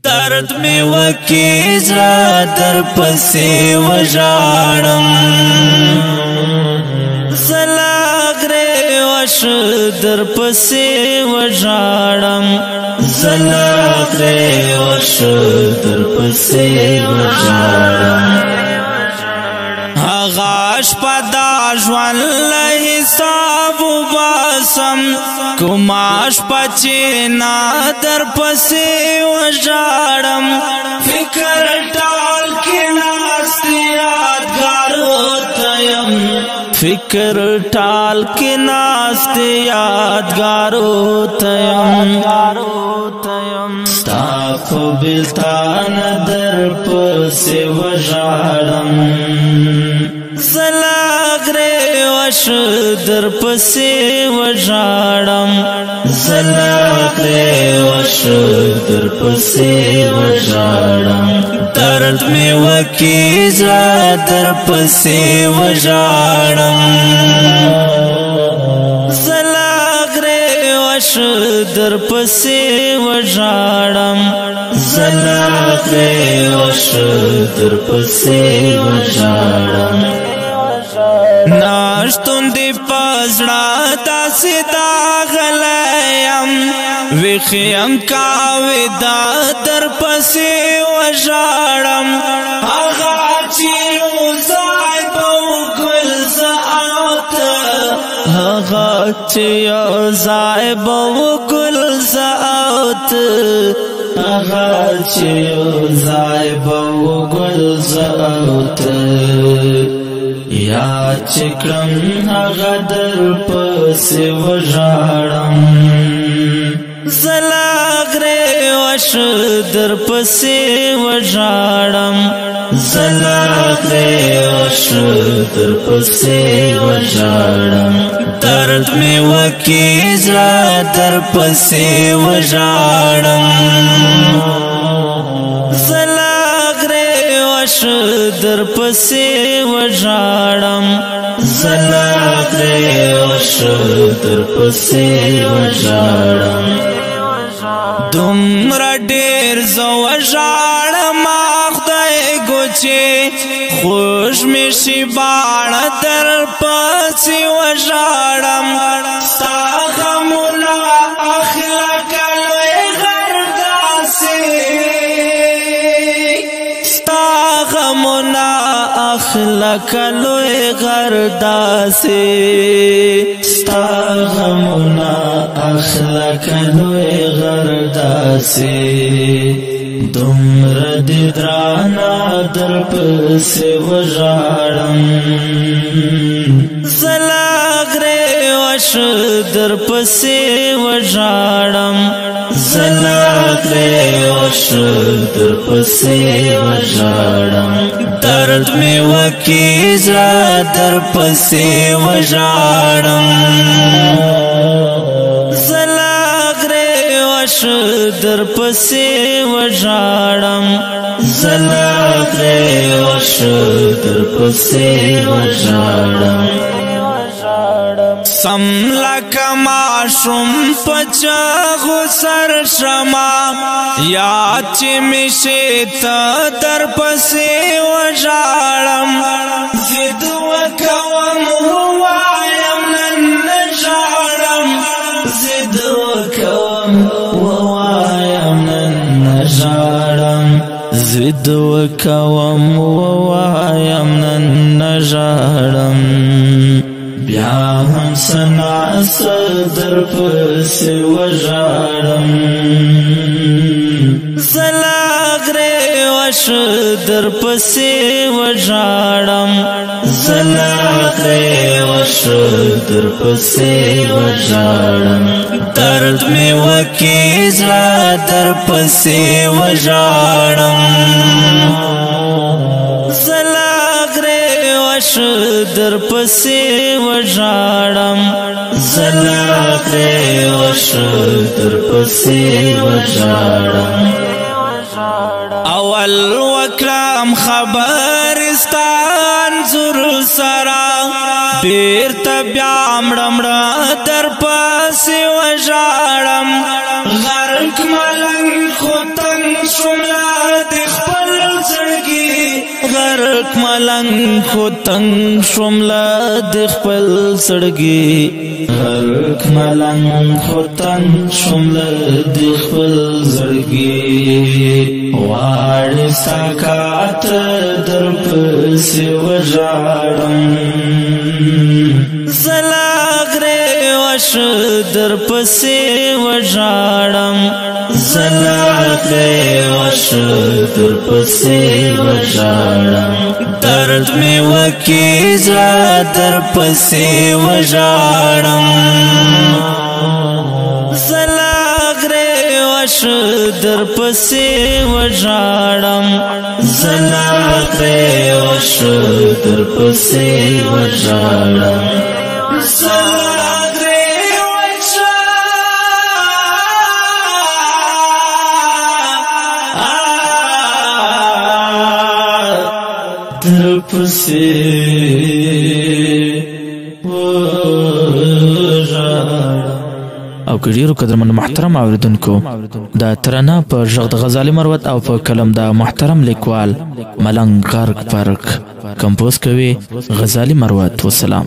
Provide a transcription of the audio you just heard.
درد می وکی زرا در پسی وژاړم زلاغره وش در پسی وژاړم زلاغره وش در پسی وژاړم غاش پدا ژوند له حساب وباسم کوماش پچینا در پسې وژاړم فکر ټال کې ناست یادګارو ته یم فکر ټال کې ناست یادګارو ته یم ستا په بېلتان در پسې وژاړم زلاغره وش در پسې وژاړم زلاغره وش در پسې وژاړم درد می وکی زړه در پسې وژاړم زلاغره وش در پسې وژاړم زلاغره وش در پسې وژاړم ناشتون دی پزړه داسې داغلیم ویخیم کاوی دا در پسې وژاړم هغه چې یو ځای به وګل زه او ته هغه چې یو ځای به وګل زه او ته هغه چې یو ځای به وګل زه او ته یا چکرم هغه در پسې وژاړم زلاغره وش در پسې وژاړم زلاغره وش در پسې وژاړم درد می وکی زړه در پسې وژاړم وش در پسې وژاړم زلاغره وش در پسې وژاړم دومره ډېر زه وژاړم خدای ګوچې خوږ مې شي باڼه در پسې وژاړم ستا غمونه اخله که لوی غر داسې غمنا اخلک لوی غر داسې ستا غمنا اخلک لوی غر داسې دومره دې درانه در پسې وژاړم زلاغره وش در پسې وژاړم زلاغره وش در پسې وژاړم درد می وکی زړه در پسې وژاړم زلاغره وش در پسې وژاړم زلاغره وش در پسې وژاړم سم لکه ماشوم په چغو سر شما یاد چې مې شي ته در پسې وژاړم ضد وکوم ووایم نن نه ژاړم ضد وکوم ووایم نن نه ژاړم ضد وکوم ووایم نن نه ژاړم بیا هم سناسه در پسې وژاړم زلاغره وش در پسې وژاړم زلاغره وش در پسې وژاړم درد می وکی زړه در پسې وژاړم وش در پسې وژاړم زلاغره وش در پسې وژاړم اول وکړم خبرستان زور سره بیرته بیا مړه در پسې وژاړم غرق ملنګ خو تنګ شملا د خپل زړګي غرق ملنګ خو تنگ شملا د خپل زړګي غرق ملنګ خو تنگ شملا د خپل زړګي واړ ساکات در پسې وژاړم زلاغره وش در پسې وژاړم زلاغره وش در پسې وژاړم درد می وکي زړه در پسې وژاړم وش در پسې وژاړم زلاغره وش در پسې وژاړم زلاغره وش در پسې او ګډیرو قدرمن محترم اوریدونکو دا ترانه په ژغ د غزالي مروت او په کلم د محترم لیکوال ملنګ غرق فرق کمپوز کوي غزالي مروت. والسلام.